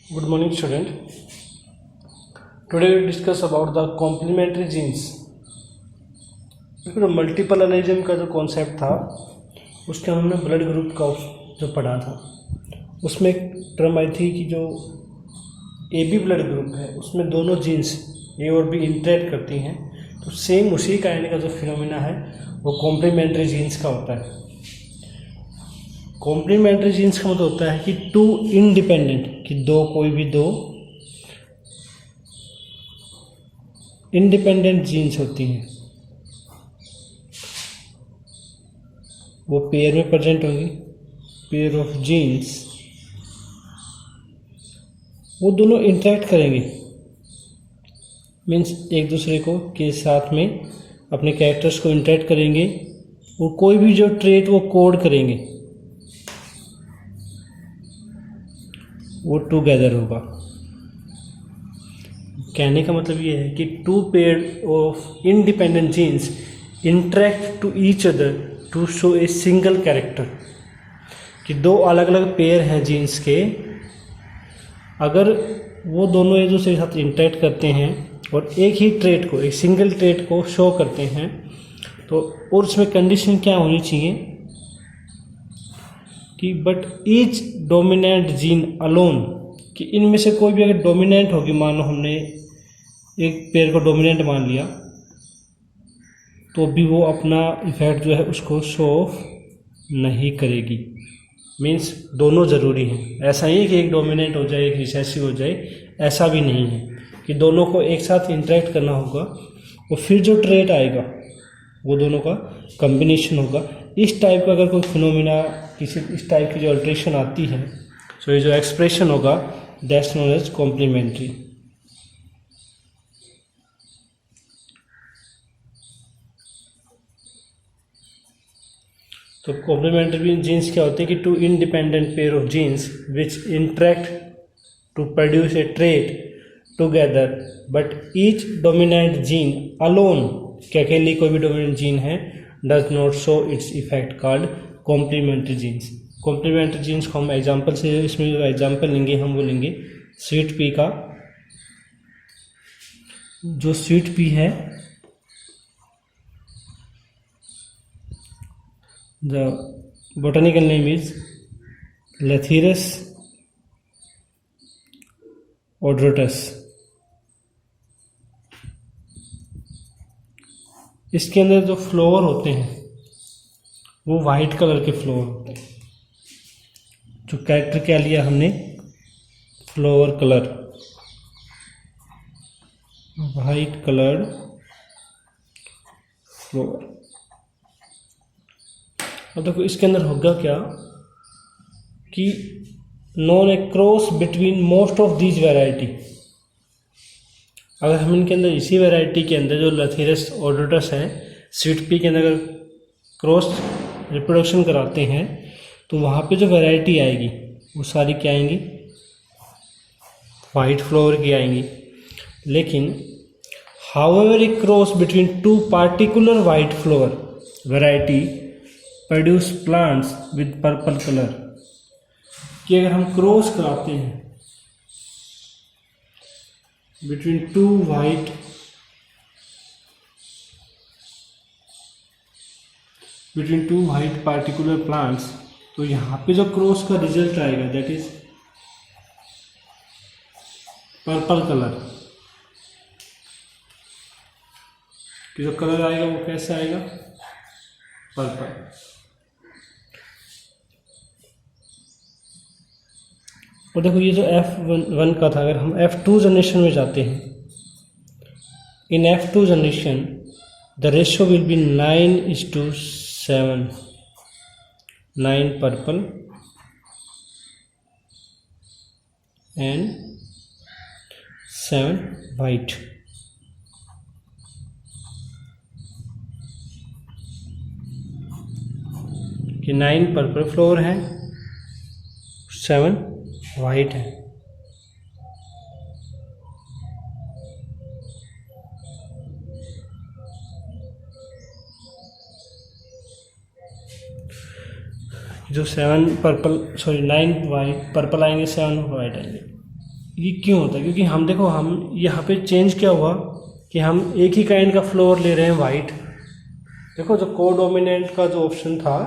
Good morning, student. Today we discuss about the complementary genes. Multiple allelism का जो concept था उसके हमने ब्लड ग्रुप का जो पढ़ा था उसमें एक टर्म आई थी कि जो ए बी ब्लड ग्रुप है उसमें दोनों जीन्स ए और बी इंटरेक्ट करती हैं, तो सेम उसी काइंड का जो फिनोमिना है वो कॉम्प्लीमेंट्री जीन्स का होता है। कॉम्प्लीमेंट्री जीन्स का मतलब होता है कि टू इंडिपेंडेंट, कि कोई भी दो इंडिपेंडेंट जीन्स होती हैं, वो पेयर में प्रेजेंट होंगी। पेयर ऑफ जीन्स वो दोनों इंटरेक्ट करेंगे, मीन्स एक दूसरे को के साथ में अपने कैरेक्टर्स को इंटरेक्ट करेंगे और कोई भी जो ट्रेट वो कोड करेंगे वो टुगेदर होगा। कहने का मतलब ये है कि two pair of independent genes interact to each other to show a single character, कि दो अलग अलग पेयर हैं जीन्स के, अगर वो दोनों एक दूसरे के साथ इंटरेक्ट करते हैं और एक ही ट्रेट को, एक सिंगल ट्रेट को शो करते हैं, तो और उसमें कंडीशन क्या होनी चाहिए कि but each dominant gene alone, कि इनमें से कोई भी अगर डोमिनेंट होगी, मान लो हमने एक पेयर को डोमिनेंट मान लिया, तो भी वो अपना इफेक्ट जो है उसको शो ऑफ नहीं करेगी। मीन्स दोनों ज़रूरी हैं। ऐसा नहीं है कि एक डोमिनेंट हो जाए एक रिसेसिव हो जाए, ऐसा भी नहीं है कि दोनों को एक साथ इंटरेक्ट करना होगा और फिर जो ट्रेट आएगा वो दोनों का कॉम्बिनेशन होगा। इस टाइप का अगर कोई फिनोमिना, किसी इस टाइप की जो अल्ट्रेशन आती है, सो ये जो एक्सप्रेशन होगा दैट्स नोन एज कॉम्प्लीमेंट्री। तो कॉम्प्लीमेंट्री जीन्स क्या होते हैं कि two independent pair of genes which interact to produce a trait together but each dominant gene alone, कि अकेली कोई भी डोमिनेंट जीन है, does not show its effect called complementary genes. Complementary genes को हम एग्जाम्पल से, इसमें जो एग्जाम्पल लेंगे हम वो लेंगे स्वीट पी का। जो स्वीट पी है, the botanical name is Lathyrus odoratus। इसके अंदर जो फ्लावर होते हैं वो वाइट कलर के फ्लावर होते हैं। जो कैरेक्टर क्या लिया हमने, flower colour, white coloured flower. अब देखो इसके अंदर होगा क्या कि non A cross between most of these variety. अगर हम इनके अंदर, इसी वैरायटी के अंदर जो लथीरस ओडोरस है, स्वीट पी के अंदर अगर क्रॉस रिप्रोडक्शन कराते हैं तो वहाँ पे जो वैरायटी आएगी वो सारी क्या आएंगी, वाइट फ्लावर की आएंगी। लेकिन however A cross between two particular white flower variety produce plants with purple colour, कि अगर हम क्रॉस कराते हैं between two white particular plants, तो यहाँ पे जो क्रॉस का रिजल्ट आएगा दैट इज पर्पल कलर, कि जो कलर आएगा वो कैसा आएगा, पर्पल। और देखो ये जो F1 का था, अगर हम F2 जनरेशन में जाते हैं, इन F2 generation the ratio will be 9:7, 9 purple and 7 white. कि 9 पर्पल फ्लोर है, 7 वाइट है। जो 7 पर्पल, सॉरी 9 वाइट पर्पल आएंगे, 7 वाइट आएंगे। ये क्यों होता है? क्योंकि हम देखो, हम यहाँ पे चेंज क्या हुआ कि हम एक ही काइंड का फ्लोर ले रहे हैं वाइट। देखो जो कोडोमिनेंट का जो ऑप्शन था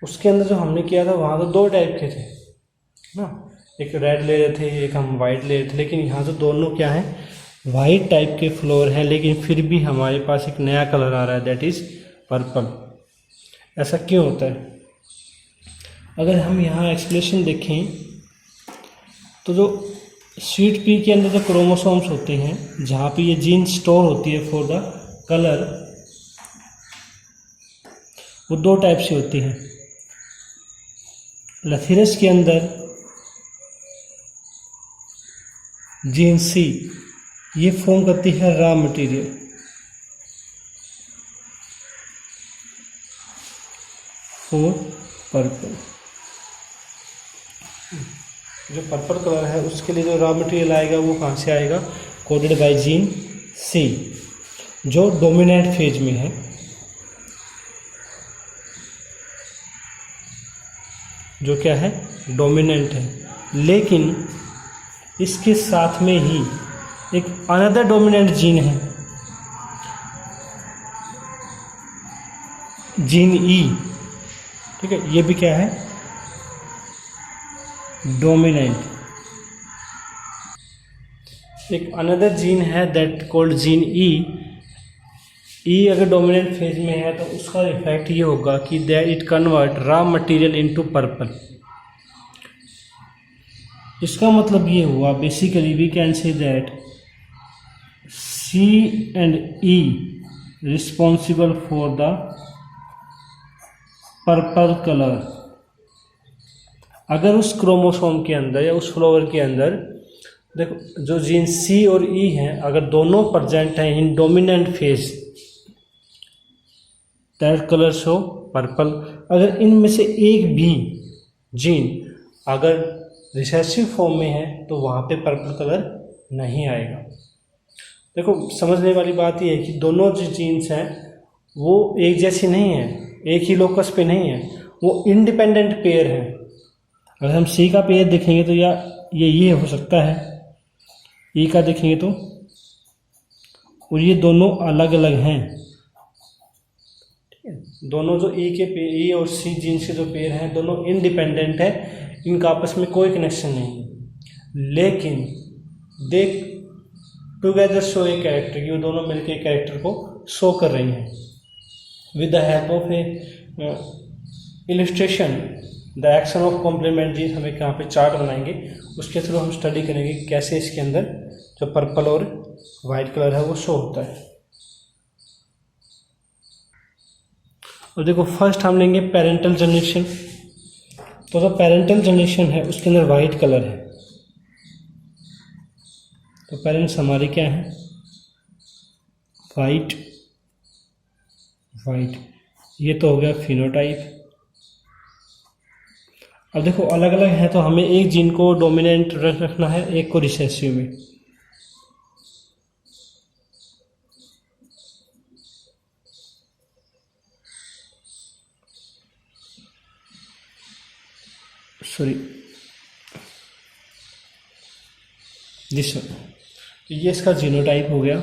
उसके अंदर जो हमने किया था वहाँ तो दो टाइप के थे ना, एक रेड ले रहे थे, एक हम वाइट ले रहे थे, लेकिन यहाँ तो दोनों क्या है, वाइट टाइप के फ्लोर हैं, लेकिन फिर भी हमारे पास एक नया कलर आ रहा है, दैट इज़ पर्पल। ऐसा क्यों होता है? अगर हम यहाँ एक्सप्लेनेशन देखें तो जो शीट पी के अंदर जो क्रोमोसोम्स होते हैं, जहाँ पे ये जीन स्टोर होती है फॉर द कलर, वो दो टाइप से होती हैं। लथीरस के अंदर जीन सी ये फॉर्म करती है रॉ मटेरियल, फॉर पर्पल। जो पर्पल कलर है उसके लिए जो रॉ मटेरियल आएगा वो कहाँ से आएगा? कोडेड बाय जीन सी, जो डोमिनेंट फेज में है, जो क्या है, डोमिनेंट है। लेकिन इसके साथ में ही एक अनदर डोमिनेंट जीन है, जीन ई, ठीक है, ये भी क्या है, डोमिनेंट। एक अनदर जीन है दैट कॉल्ड जीन ई। ई अगर डोमिनेंट फेज में है तो उसका इफेक्ट ये होगा कि that it convert raw material into purple. इसका मतलब ये हुआ, basically we can say that C and E responsible for the purple colour. अगर उस क्रोमोसोम के अंदर या उस फ्लावर के अंदर देखो जो जीन सी और ई हैं, अगर दोनों प्रेजेंट हैं in dominant phase, that colour show purple. अगर इनमें से एक भी जीन अगर रिसेसिव फॉर्म में है तो वहाँ पे पर्पल कलर नहीं आएगा। देखो समझने वाली बात यह है कि दोनों जो जीन्स हैं वो एक जैसी नहीं है, एक ही लोकस पे नहीं है, वो इंडिपेंडेंट पेयर हैं। अगर हम सी का पेयर देखेंगे तो या ये हो सकता है, ई का देखेंगे तो, और ये दोनों अलग अलग हैं। दोनों जो ई और सी जीन्स के जो पेयर हैं दोनों इंडिपेंडेंट है, इनका आपस में कोई कनेक्शन नहीं है, लेकिन देख टुगेदर शो ए कैरेक्टर, कि वो दोनों मिलकर एक कैरेक्टर को शो कर रही हैं with the help of a illustration the action of complement genes. हम एक यहाँ पे चार्ट बनाएंगे, उसके थ्रू हम स्टडी करेंगे कैसे इसके अंदर जो पर्पल और वाइट कलर है वो शो होता है। और देखो फर्स्ट हम लेंगे पेरेंटल जनरेशन। तो जो पेरेंटल जनरेशन है उसके अंदर वाइट कलर है, तो पेरेंट्स हमारे क्या हैं, वाइट वाइट। ये तो हो गया फिनोटाइप। अब देखो अलग अलग है तो हमें एक जीन को डोमिनेंट रखना है, एक को रिसेसिव में। सॉरी दिस वन, तो ये इसका जीनोटाइप हो गया।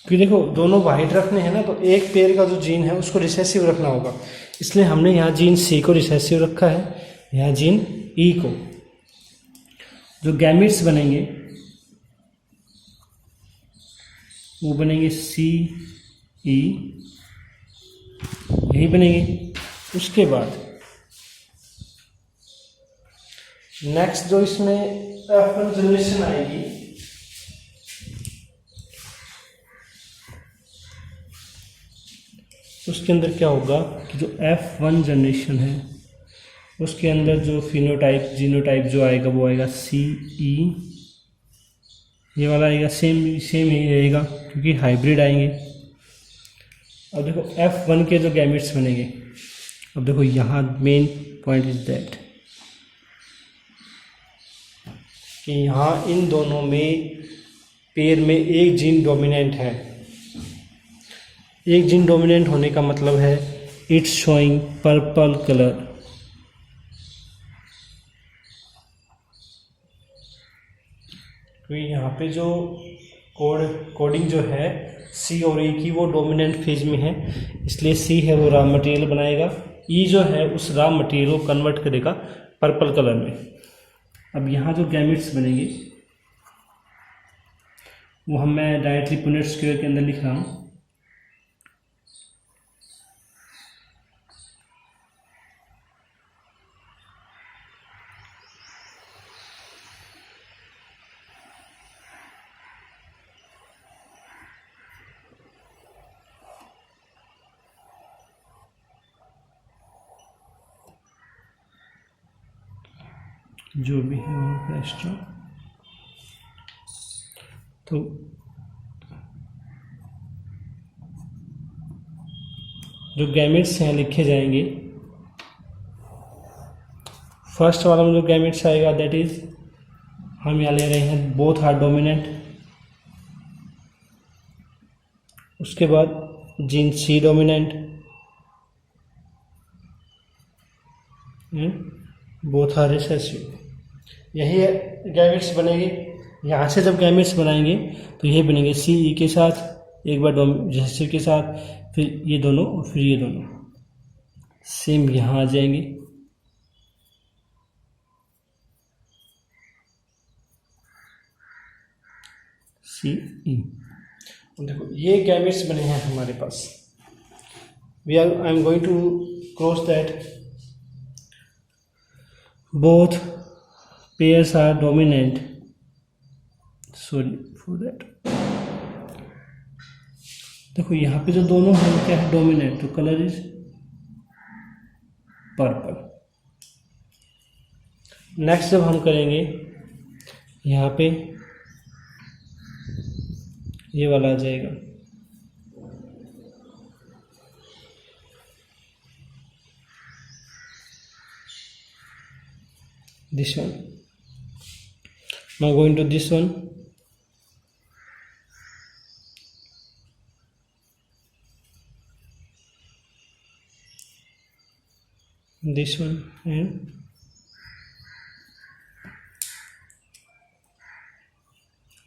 क्योंकि देखो दोनों वाइट रखने हैं ना, तो एक पेयर का जो जीन है उसको रिसेसिव रखना होगा, इसलिए हमने यहाँ जीन सी को रिसेसिव रखा है, यहाँ जीन ई को। जो गैमेट्स बनेंगे वो बनेंगे सी ई, यही बनेंगे। उसके बाद नेक्स्ट जो इसमें F1 जनरेशन आएगी, उसके अंदर क्या होगा कि जो F1 जनरेशन है उसके अंदर जो फिनोटाइप जीनोटाइप जो आएगा वो आएगा सी ई, ये वाला आएगा सेम ही रहेगा क्योंकि हाइब्रिड आएंगे। अब देखो F1 के जो गैमेट्स बनेंगे, अब देखो यहाँ मेन पॉइंट इज दैट कि यहाँ इन दोनों में पेयर में एक जीन डोमिनेंट है। एक जीन डोमिनेंट होने का मतलब है इट्स शोइंग पर्पल कलर। तो यहाँ पे जो कोडिंग जो है सी और ई की वो डोमिनेंट फेज में है, इसलिए सी है वो रॉ मटेरियल बनाएगा, ई जो है उस रॉ मटेरियल को कन्वर्ट करेगा पर्पल कलर में। अब यहाँ जो गैमेट्स बनेंगे वो मैं डायरेक्टली पुनेट स्क्वायर के अंदर लिख रहा हूँ। जो भी है वहाँ एक्स्ट्रा, तो जो गैमेट्स हैं लिखे जाएंगे। फर्स्ट वाला में जो गैमेट्स आएगा दैट इज हम यहाँ ले रहे हैं बोथ आर डोमिनेंट। उसके बाद gene C dominant both are recessive. यही गैमेट्स बनेंगे। यहाँ से जब गैमेट्स बनाएंगे तो ये बनेंगे सी ई के साथ, एक बार रिसेसिव के साथ, फिर ये दोनों और फिर ये दोनों सेम यहाँ आ जाएंगे। सी ई। देखो ये गैमेट्स बने हैं हमारे पास। I am going to cross that both pairs are dominant, sorry for that। देखो यहाँ पे जो दोनों हैं क्या है डोमिनेंट, तो कलर इज पर्पल। नेक्स्ट जब हम करेंगे यहाँ पे ये वाला आ जाएगा, this one। Now going to this one, this one, and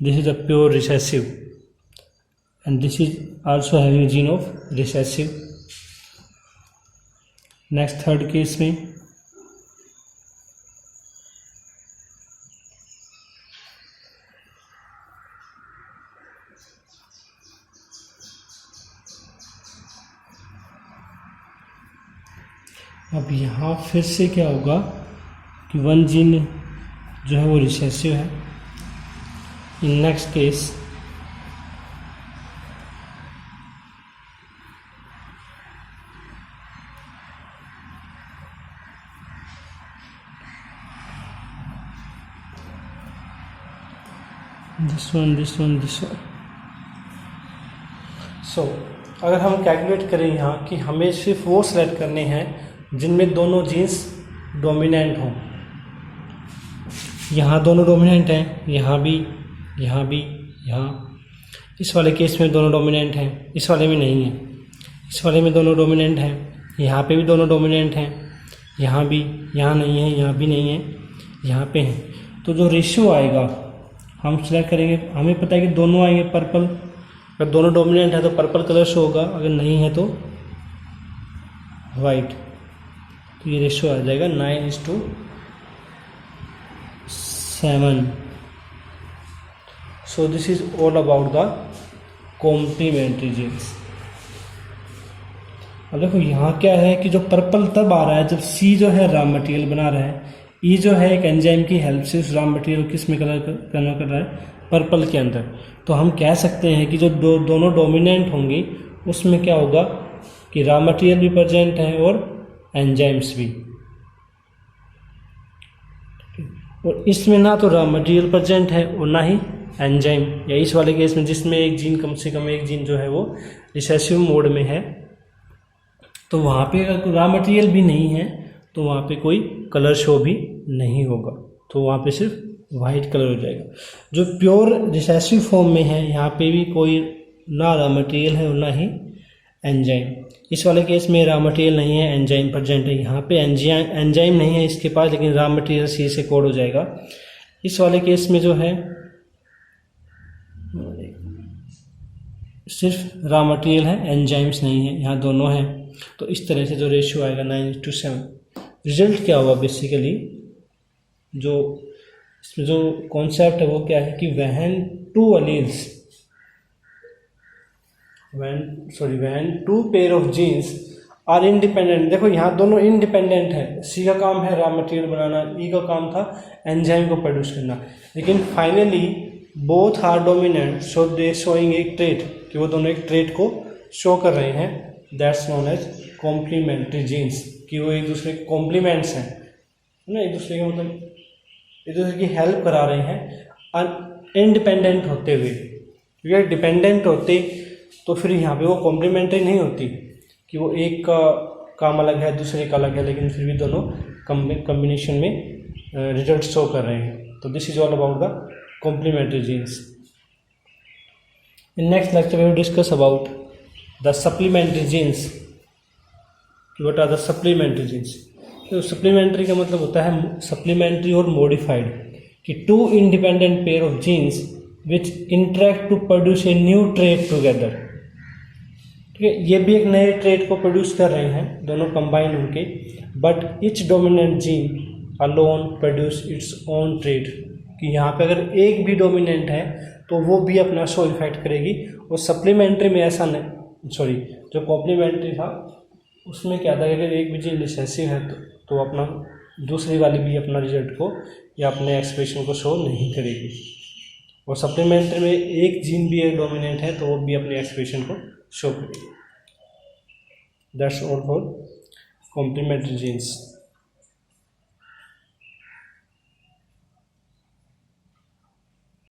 this is a pure recessive, and this is also having a gene of recessive। next third case में अब यहाँ फिर से क्या होगा कि वन जीन जो है वो रिसेसिव है। In next case this one, this one, this one. So अगर हम कैलकुलेट करें यहाँ कि हमें सिर्फ वो सेलेक्ट करने हैं जिनमें दोनों जीन्स डोमिनेंट हों। यहाँ दोनों डोमिनेंट हैं, यहाँ भी, यहाँ भी, यहाँ। इस वाले केस में दोनों डोमिनेंट हैं, इस वाले में नहीं है। इस वाले में दोनों डोमिनेंट हैं, यहाँ पे भी दोनों डोमिनेंट हैं, यहाँ भी, यहाँ नहीं है, यहाँ भी नहीं है, यहाँ पे हैं। तो जो रेशियो आएगा हम सेलेक्ट करेंगे, हमें पता है कि दोनों आएंगे पर्पल। अगर दोनों डोमिनेंट है तो पर्पल कलर शो होगा, अगर नहीं है तो वाइट। तो ये रेशियो आ जाएगा 9:7। So this is all about the complementary genes. अब देखो यहाँ क्या है कि जो पर्पल तब आ रहा है जब सी जो है रॉ मटेरियल बना रहा है, ई जो है एक एंजाइम की हेल्प से उस रॉ मटेरियल किस में कन्वर्ट कर रहा है, पर्पल के अंदर। तो हम कह सकते हैं कि जो दोनों डोमिनेंट होंगे उसमें क्या होगा कि रॉ मटेरियल भी प्रेजेंट है और एंजाइम्स भी। और इसमें ना तो रॉ मटेरियल प्रेजेंट है और ना ही एंजाइम, या इस वाले केस में जिसमें एक जीन, कम से कम एक जीन जो है वो रिसेसिव मोड में है, तो वहाँ पे अगर रॉ मटेरियल भी नहीं है तो वहाँ पे कोई कलर शो भी नहीं होगा, तो वहाँ पे सिर्फ वाइट कलर हो जाएगा। जो प्योर रिसेसिव फॉर्म में है यहाँ पे भी कोई ना रॉ मटेरियल है और ना ही एंजाइम। इस वाले केस में रॉ मटेरियल नहीं है, एंजाइम प्रेजेंट है। यहाँ पे एंजाइम नहीं है इसके पास, लेकिन रॉ मटेरियल सी से कोड हो जाएगा। इस वाले केस में जो है सिर्फ रॉ मटेरियल है, एंजाइम्स नहीं है, यहाँ दोनों हैं। तो इस तरह से जो रेशियो आएगा 9:7। रिजल्ट क्या हुआ बेसिकली, जो इसमें जो कॉन्सेप्ट है वो क्या है कि when two pair of genes are independent. देखो यहाँ दोनों इंडिपेंडेंट है, सी का काम है रॉ मटेरियल बनाना, ई का काम था एंजाइम को प्रोड्यूस करना, लेकिन finally both are dominant, so they showing एक ट्रेट, कि वो दोनों एक ट्रेट को शो कर रहे हैं, that's known as complementary genes, कि वो एक दूसरे के कॉम्प्लीमेंट्स हैं ना, एक दूसरे के मतलब एक दूसरे की हेल्प करा रहे हैं इंडिपेंडेंट होते हुए। क्योंकि डिपेंडेंट होते तो फिर यहाँ पे वो कॉम्प्लीमेंट्री नहीं होती, कि वो एक का काम अलग है दूसरे का अलग है, लेकिन फिर भी दोनों कम्बिनेशन में रिजल्ट शो कर रहे हैं। तो this is all about the complementary genes. In next lecture we will discuss about the supplementary genes. What are the supplementary genes? तो सप्लीमेंट्री का मतलब होता है सप्लीमेंट्री और मॉडिफाइड, कि two independent pair of genes which interact to produce a new trait together. ठीक है, ये भी एक नए ट्रेट को प्रोड्यूस कर रहे हैं दोनों कंबाइन होके, but each dominant gene alone produce its own trait, कि यहाँ पे अगर एक भी डोमिनेंट है तो वो भी अपना शो इफेक्ट करेगी। और सप्लीमेंट्री में ऐसा नहीं, सॉरी जो कॉम्प्लीमेंट्री था उसमें क्या था कि अगर एक भी जीन रिसेसिव है तो अपना दूसरी वाली भी अपना रिजल्ट को या अपने एक्सप्रेशन को शो नहीं करेगी। और सप्लीमेंट्री में एक जीन भी एक डोमिनेंट है तो वो भी अपने एक्सप्रेशन को शो करेगी। That's all for complementary jeans.